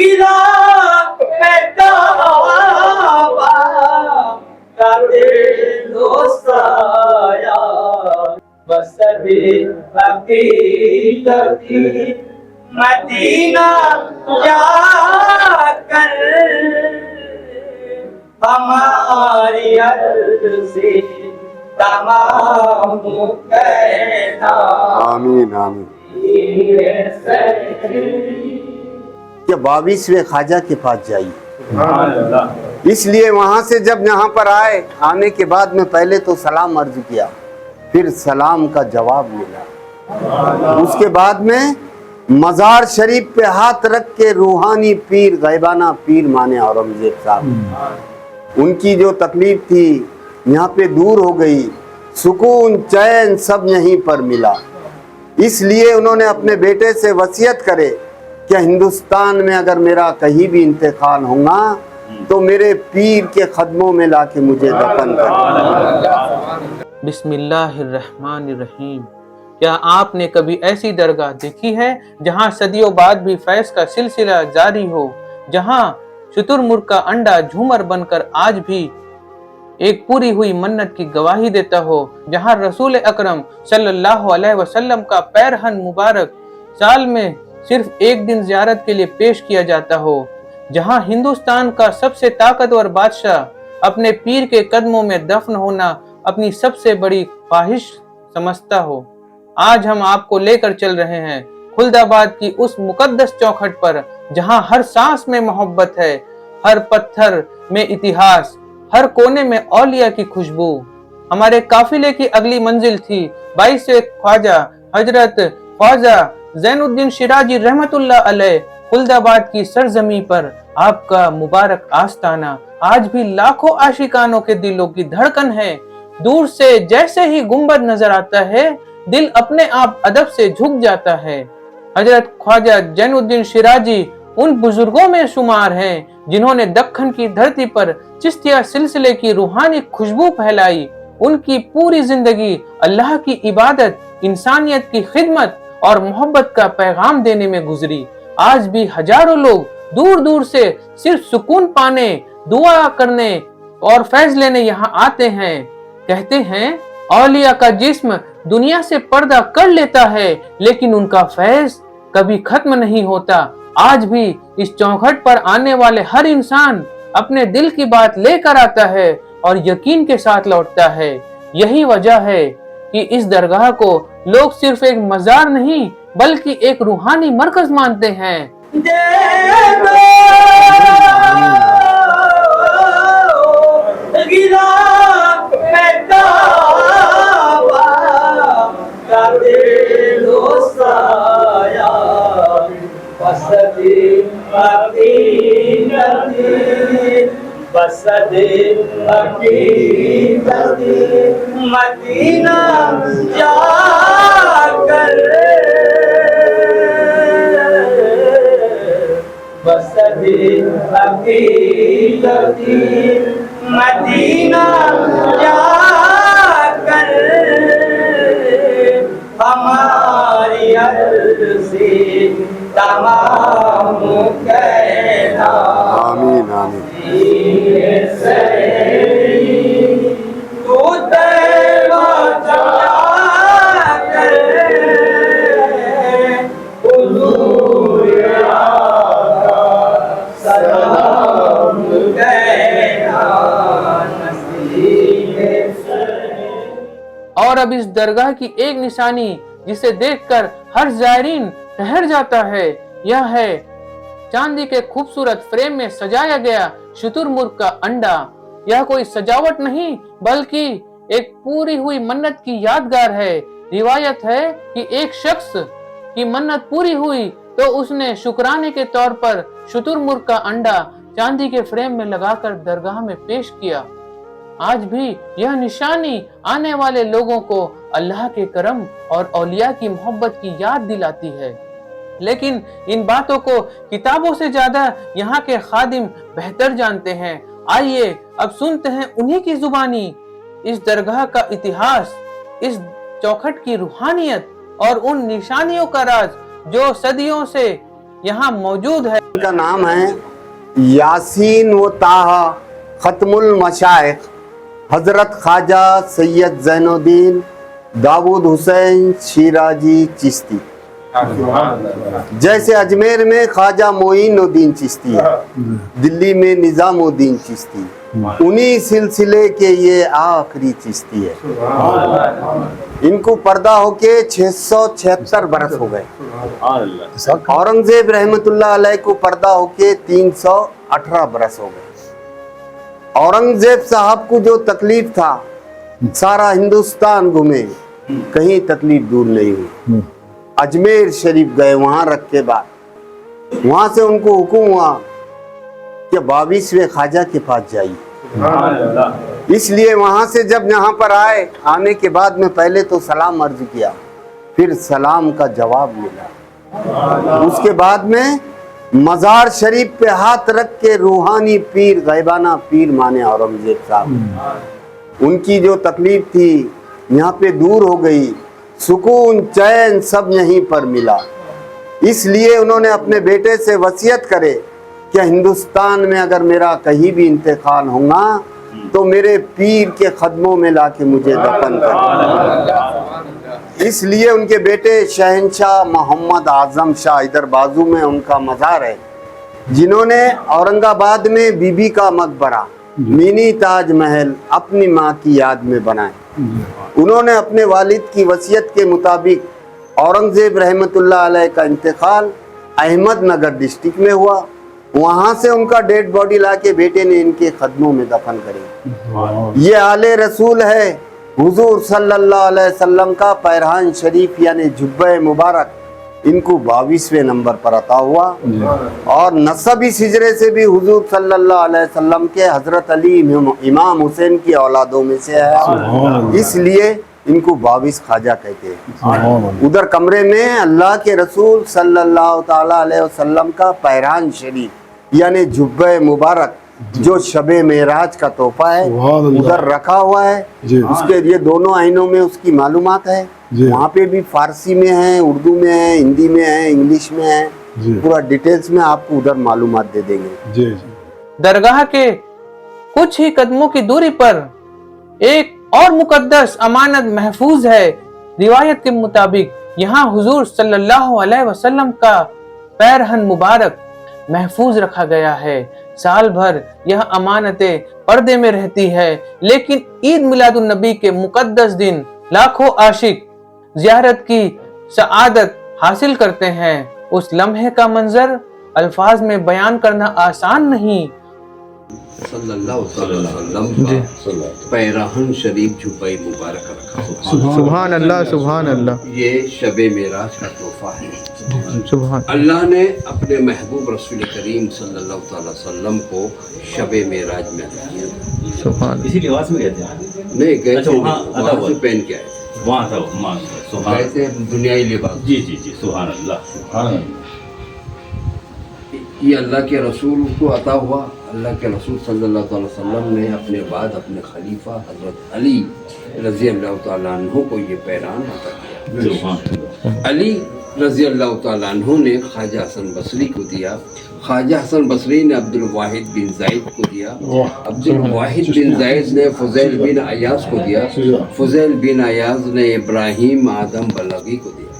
गिरा पैदावा का दिलो साया बस भी हकीकती मदीना जाकर हमारी अर्ज़ से तमाम कहना। आमीन आमीन। कि 22वें ख्वाजा के पास जाइए, इसलिए वहां से जब यहाँ पर आए, आने के बाद में पहले तो सलाम अर्ज किया, फिर सलाम का जवाब मिला। उसके बाद में मज़ार शरीफ पे हाथ रख के रूहानी पीर, गैबाना पीर माने औरंगजेब साहब, उनकी जो तकलीफ थी यहाँ पे दूर हो गई, सुकून चैन सब यहीं पर मिला। इसलिए उन्होंने अपने बेटे से वसीयत करे कि हिंदुस्तान में अगर मेरा कहीं भी इंतकाल होगा तो मेरे पीर के कदमों में लाके मुझे दफन कर। बिस्मिल्लाहिर्रहमानिर्रहीम। क्या आपने कभी ऐसी दरगाह देखी है जहां सदियों बाद भी फैज का सिलसिला जारी हो, जहां शुतुरमुर्ग का अंडा झूमर बनकर आज भी एक पूरी हुई मन्नत की गवाही देता हो, जहां रसूल अकरम सल्लल्लाहु अलैहि वसल्लम का पैरहन मुबारक साल में सिर्फ एक दिन ज़ियारत के लिए पेश किया जाता हो, जहां हिंदुस्तान का सबसे ताकतवर बादशाह अपने पीर के कदमों में दफन होना अपनी सबसे बड़ी ख्वाहिश समझता हो। आज हम आपको लेकर चल रहे हैं खुल्दाबाद की उस मुकद्दस चौखट पर, जहां हर सांस में मोहब्बत है, हर पत्थर में इतिहास, हर कोने में औलिया की खुशबू। हमारे काफिले की अगली मंजिल थी 22वें ख्वाजा हजरत ख्वाजा ज़ैनुद्दीन शिराजी रहमतुल्लाह अलैह। खुल्दाबाद की सरजमी पर आपका मुबारक आस्ताना आज भी लाखों आशिकानों के दिलों की धड़कन है। दूर से जैसे ही गुंबद नजर आता है, दिल अपने आप अदब से झुक जाता है। हजरत ख्वाजा ज़ैनुद्दीन शिराजी उन बुजुर्गों में शुमार हैं जिन्होंने दक्खन की धरती पर चिश्तिया सिलसिले की रूहानी खुशबू फैलाई। उनकी पूरी जिंदगी अल्लाह की इबादत, इंसानियत की खिदमत और मोहब्बत का पैगाम देने में गुजरी। आज भी हजारों लोग दूर दूर से सिर्फ सुकून पाने, दुआ करने और फैज लेने यहाँ आते हैं। कहते हैं औलिया का जिस्म दुनिया से पर्दा कर लेता है, लेकिन उनका फैज कभी खत्म नहीं होता। आज भी इस चौखट पर आने वाले हर इंसान अपने दिल की बात लेकर आता है और यकीन के साथ लौटता है। यही वजह है कि इस दरगाह को लोग सिर्फ एक मजार नहीं बल्कि एक रूहानी मरकज मानते हैं। मदीना जाकर बसदी हकीकती मदीना जाकर हमारी अर्ज़ से तमाम कहना। आमीन आमीन। और अब इस दरगाह की एक निशानी जिसे देखकर हर ज़ायरीन ठहर जाता है, यह है चांदी के खूबसूरत फ्रेम में सजाया गया शुतुरमुर्ग का अंडा। यह कोई सजावट नहीं बल्कि एक पूरी हुई मन्नत की यादगार है। रिवायत है कि एक शख्स की मन्नत पूरी हुई तो उसने शुक्राने के तौर पर शुतुरमुर्ग का अंडा चांदी के फ्रेम में लगाकर दरगाह में पेश किया। आज भी यह निशानी आने वाले लोगों को अल्लाह के करम और औलिया की मोहब्बत की याद दिलाती है। लेकिन इन बातों को किताबों से ज्यादा यहाँ के खादिम बेहतर जानते हैं। आइए अब सुनते हैं उन्हीं की जुबानी इस दरगाह का इतिहास, इस चौखट की रूहानियत और उन निशानियों का राज जो सदियों से यहाँ मौजूद है। का नाम है यासीन व ताहा खत्मुल मशाइख हजरत ख्वाजा सैयद जैनुद्दीन दाऊद हुसैन शिराजी चिश्ती। जैसे अजमेर में ख्वाजा मोइनुद्दीन चिश्ती है, दिल्ली में निजामुद्दीन चिश्ती, उन्हीं सिलसिले के ये आखिरी चिश्ती है। इनको पर्दा होके 676 बरस हो गए। औरंगजेब रहमतुल्लाह अलैह को पर्दा होके 318 बरस हो गए। औरंगजेब साहब को जो तकलीफ था, सारा हिंदुस्तान घूमे, कहीं तकलीफ दूर नहीं हुई। अजमेर शरीफ गए, वहां रख के बाद वहां से उनको हुक्म हुआ कि 22वें ख्वाजा के पास जाइए। इसलिए वहां से जब यहाँ पर आए, आने के बाद में पहले तो सलाम अर्ज किया, फिर सलाम का जवाब मिला। उसके बाद में मजार शरीफ पे हाथ रख के रूहानी पीर, गैबाना पीर माने औरंगजेब साहब, उनकी जो तकलीफ थी यहाँ पे दूर हो गई। सुकून चैन सब यहीं पर मिला। इसलिए उन्होंने अपने बेटे से वसीयत करे कि हिंदुस्तान में अगर मेरा कहीं भी इंतकाल होगा तो मेरे पीर के कदमों में लाके मुझे दफन कर। इसलिए उनके बेटे शहंशाह मोहम्मद आजम शाह, इधर बाजू में उनका मज़ार है, जिन्होंने औरंगाबाद में बीबी का मकबरा, मिनी ताज महल अपनी माँ की याद में बनाए। उन्होंने अपने वालिद की वसीयत के मुताबिक औरंगजेब रहमतुल्लाह अलैह का इंतकाल अहमदनगर डिस्ट्रिक्ट में हुआ। वहाँ से उनका डेड बॉडी लाके बेटे ने इनके कदमों में दफन करी। ये आले रसूल है, हुजूर सल्लल्लाहु अलैहि वसल्लम का पैरहान शरीफ यानी जुब्बे मुबारक इनको 22वें नंबर पर अता हुआ। और नसब इस हिजरे से भी हुजूर सल्लल्लाहु अलैहि वसल्लम के हजरत अली इमाम हुसैन की औलादों में से है, इसलिए इनको 22 ख्वाजा कहते हैं। उधर कमरे में अल्लाह के रसूल सल्लल्लाहु ताला अलैहि वसल्लम का पैरहान शरीफ यानी जुब्बे मुबारक जो शबे मेराज का तोहफा है उधर रखा हुआ है। उसके लिए दोनों आइनों में उसकी मालूमात है, वहाँ पे भी फारसी में है, उर्दू में है, हिंदी में है, इंग्लिश में है, पूरा डिटेल्स में आपको उधर मालूमात दे देंगे। दरगाह के कुछ ही कदमों की दूरी पर एक और मुकद्दस अमानत महफूज है। रिवायत के मुताबिक यहाँ हुजूर सल्लल्लाहु अलैहि वसल्लम का पैरहन मुबारक महफूज रखा गया है। साल भर यह अमानतें पर्दे में रहती है, लेकिन ईद मिलादुन नबी के मुकद्दस दिन लाखों आशिक ज़ियारत की सआदत हासिल करते हैं। उस लम्हे का मंजर अल्फाज में बयान करना आसान नहीं। सल्लल्लाहु अलैहि वसल्लम का पैराहन शरीफ जुब्बे मुबारक रखा। सुभान अल्लाह, सुभान अल्लाह। ये शबे मेराज का तोहफा है। सुभान अल्लाह ने अपने महबूब रसूल करीम सल्लल्लाहु अलैहि वसल्लम को शबे मेराज में दिया। सुभान। इसी लिबास में गए थे? नहीं गए अच्छा, थे, वहाँ से पहन के आए, वहाँ था सुभान। गए थे दुनियाई लिबास। जी जी जी, सुभान अल्लाह, सुभान अल्लाह। ये अल्लाह के रसूल को अता हुआ। अल्लाह के रसूल सल्लल्लाहु अलैहि वसल्लम ने अपने बाद अपने खलीफा हजरत अली रजी अल्लाह तआला अन्हु को ये पैरान अता किया। अली रजी अल्लाह तआला अन्हु ने ख्वाजा हसन बसरी को दिया। ख्वाजा हसन बसरी ने अब्दुल वाहिद बिन जायद को दिया। अब्दुल वाहिद बिन जायद ने फुजैल बिन अयाज को दिया। फुजैल बिन अयाज ने इब्राहिम आदम बलगी को दिया।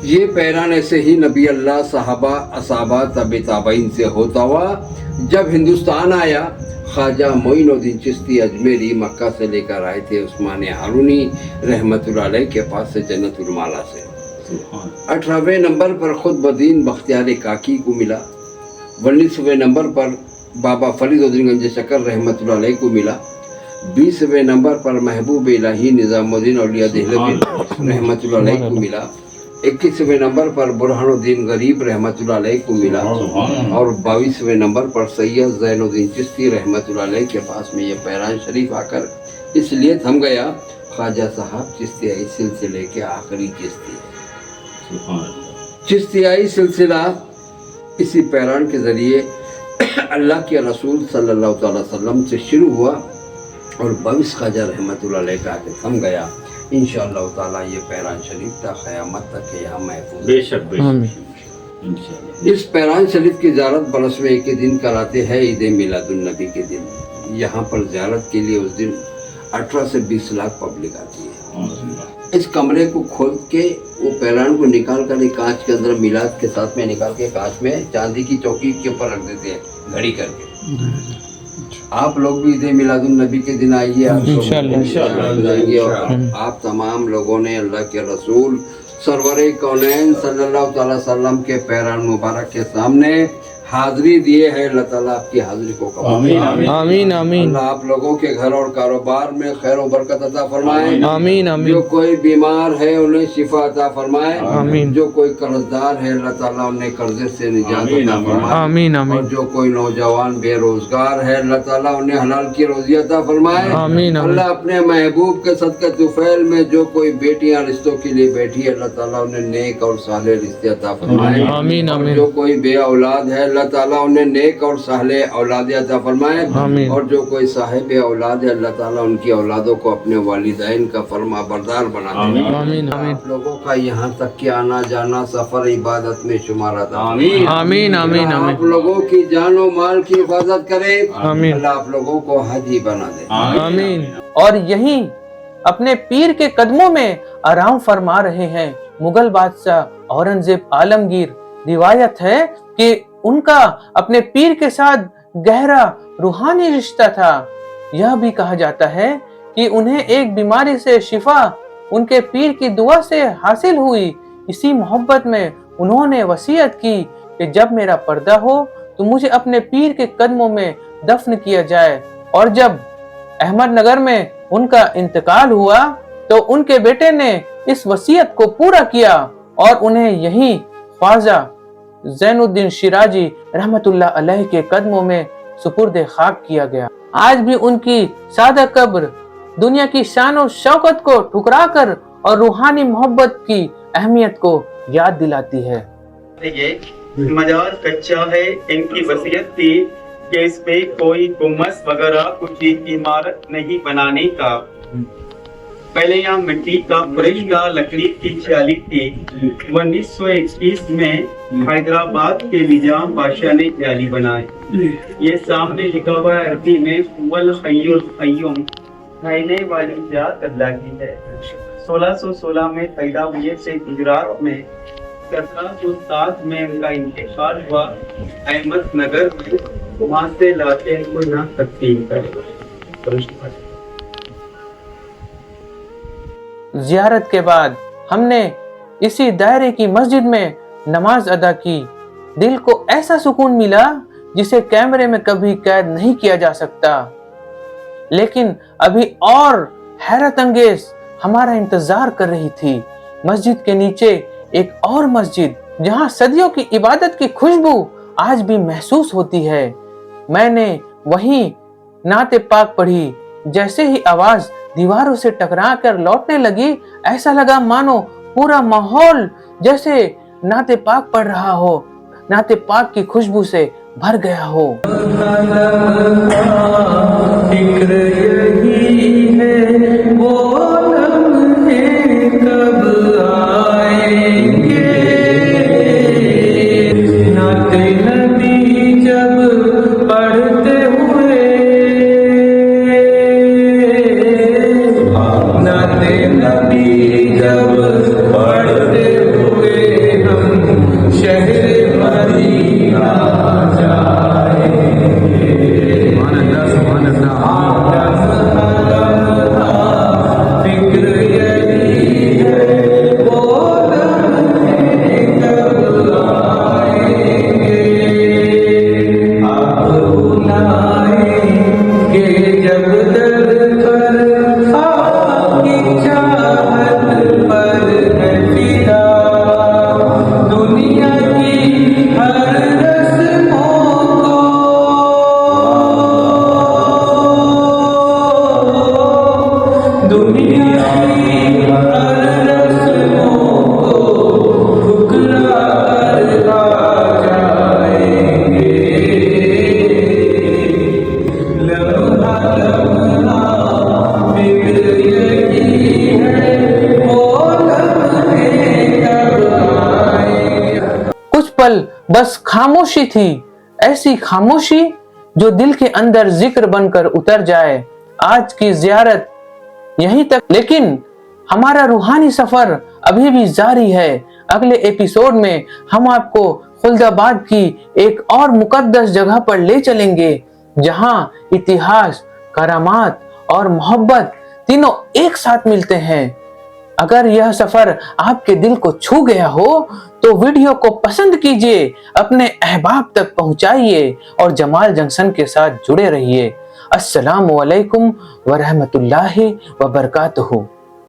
ये पैरान ऐसे ही नबी अल्लाह साहबा असाबा तबे ताबईन से होता हुआ जब हिंदुस्तान आया, ख्वाजा मोइनुद्दीन चिश्ती अजमेरी मक्का से लेकर आए थे उस्मान हारूनी रहमतुल्लाह अलैह के पास से जन्नतुल माला से। 18वें नंबर पर खुद बदीन बख्तियार काकी को मिला। 19वें नंबर पर बाबा फरीदुद्दीन गंज शकर रहमतुल्लाह अलैह को मिला। 20वें नंबर पर महबूब इलाही निजामुद्दीन औलिया देहलवी रहमतुल्लाह अलैह को मिला। 21वें नंबर पर बुरहानुद्दीन गरीब रहमतुल्लाह अलैह को मिला। और 22वें नंबर पर सैयद ज़ैनुद्दीन चिश्ती रहमतुल्लाह अलैह के पास में ये पैरान शरीफ आकर इसलिए थम गया, ख्वाजा साहब चिश्तियाई सिलसिले के आखिरी चिश्ती है। चिश्तियाई सिलसिला इसी पैरान के ज़रिए अल्लाह के रसूल सल्लल्लाहु अलैहि वसल्लम से शुरू हुआ और 22 ख्वाजा रहमतुल्लाह अलैह का आके थम गया। इंशाअल्लाह ताला ये पैरान शरीफ था क़यामत तक के यहाँ महफूज। बेशक बेशक। इंशाल्लाह। इस पैरान शरीफ की ज़ियारत बरस में एक ही दिन कराते हैं, ईद मिलादुन्नबी के दिन। यहाँ पर ज़ियारत के लिए उस दिन 18 से 20 लाख पब्लिक आती है। इस कमरे को खोल के वो पैरान को निकाल कर एक कांच के अंदर मिलाद के साथ में निकाल के कांच में चांदी की चौकी के ऊपर रख देते हैं घड़ी करके। आप लोग भी ईद मिलादुन्नबी के दिन आइए, आप जाएंगे और आप तमाम लोगों ने अल्लाह के रसूल सरवरे कौनैन सल्लल्लाहु अलैहि वसल्लम के पैरान मुबारक के सामने हाजिरी दिए है। अल्लाह ताला आपकी हाजिरी को कबूल आमीन आमीन। अल्लाह आप लोगों के घर और कारोबार में खैर और बरकत अता फरमाए। आमीन जो आमीन कोई बीमार है उन्हें शिफा अता फरमाए। आमीन। जो कोई कर्जदार है अल्लाह ताला उन्हें कर्जे से निजात अता फरमाए। आमीन और आमीन जो कोई नौजवान बेरोजगार है अल्लाह ताला उन्हें हलाल की रोजी अता फरमाए। आमीन आमीन। अल्लाह अपने महबूब के सदक़े तुफैल में जो कोई बेटियां रिश्तों के लिए बैठी है अल्लाह ताला उन्हें नेक और साले रिश्ते अता फरमाए। आमीन और आमीन। जो कोई बे औलाद है अल्लाह ताला उन्हें नेक और साले औलाद अता फरमाए। आमीन। और जो कोई साहिब औलाद है अल्लाह ताला उनकी औलादों को अपने वालिदैन का फरमा बरदार बना दे। आमीन आमीन। आप लोगों का यहाँ तक कि आना जाना सफर इबादत में शुमार आता। आमीन आमीन आमीन आप आमीन लोगों की जान और माल की हिफाजत करे। आमीन। अल्लाह आप लोगों को हाजी बना दे। आमीन। और यही अपने पीर के कदमों में आराम फरमा रहे हैं मुगल बादशाह औरंगजेब आलमगीर। रिवायत है कि उनका अपने पीर के साथ गहरा रूहानी रिश्ता था। यह भी कहा जाता है कि उन्हें एक बीमारी से शिफा उनके पीर की दुआ से हासिल हुई। इसी मोहब्बत में उन्होंने वसीयत की कि जब मेरा पर्दा हो तो मुझे अपने पीर के कदमों में दफन किया जाए। और जब अहमदनगर में उनका इंतकाल हुआ तो उनके बेटे ने इस वसीयत को पूरा किया और उन्हें यहीं ख्वाजा ज़ैनुद्दीन शिराजी रहमतुल्लाह अलैह के कदमों में सुपुर्द खाक किया गया। आज भी उनकी सादा कब्र दुनिया की शान और शौकत को ठुकरा कर और रूहानी मोहब्बत की अहमियत को याद दिलाती है। ये मजार कच्चा है, इनकी वसीयत थी कि इस पे कोई गुम्बद वगैरह कुछ इमारत नहीं बनाने का। पहले यहाँ मिट्टी का फ्रेश का लकड़ी की छाली थी। 1921 में हैदराबाद के निजाम बादशाह ने जाली बनाए। ये सामने लिखा हुआ है अरबी में वल हय्युल क़य्यूम, रहने वाली जात अल्लाह की है। 1616 में पैदा हुए से गुजरात में 1707 में उनका इंतकाल हुआ अहमदनगर में। वहाँ से लाते हैं कोई ना तकसीम करे। जियारत के बाद हमने इसी दायरे की मस्जिद में नमाज अदा की। दिल को ऐसा सुकून मिला जिसे कैमरे में कभी कैद नहीं किया जा सकता। लेकिन अभी और हैरत अंगेज हमारा इंतजार कर रही थी। मस्जिद के नीचे एक और मस्जिद जहां सदियों की इबादत की खुशबू आज भी महसूस होती है। मैंने वहीं नाते पाक पढ़ी। जैसे ही आवाज दीवारों से टकरा कर लौटने लगी, ऐसा लगा मानो पूरा माहौल जैसे नाते पाक पढ़ रहा हो, नाते पाक की खुशबू से भर गया हो। खामोशी थी, ऐसी खामोशी जो दिल के अंदर जिक्र बनकर उतर जाए। आज की जियारत यहीं तक, लेकिन हमारा रूहानी सफर अभी भी जारी है। अगले एपिसोड में हम आपको खुल्दाबाद की एक और मुकद्दस जगह पर ले चलेंगे, जहां इतिहास, करामात और मोहब्बत तीनों एक साथ मिलते हैं। अगर यह सफर आपके दिल को छू गया हो तो वीडियो को पसंद कीजिए, अपने अहबाब तक पहुंचाइए और जमाल जंक्शन के साथ जुड़े रहिए। अस्सलामु अलैकुम व रहमतुल्लाहि व बरकातहू।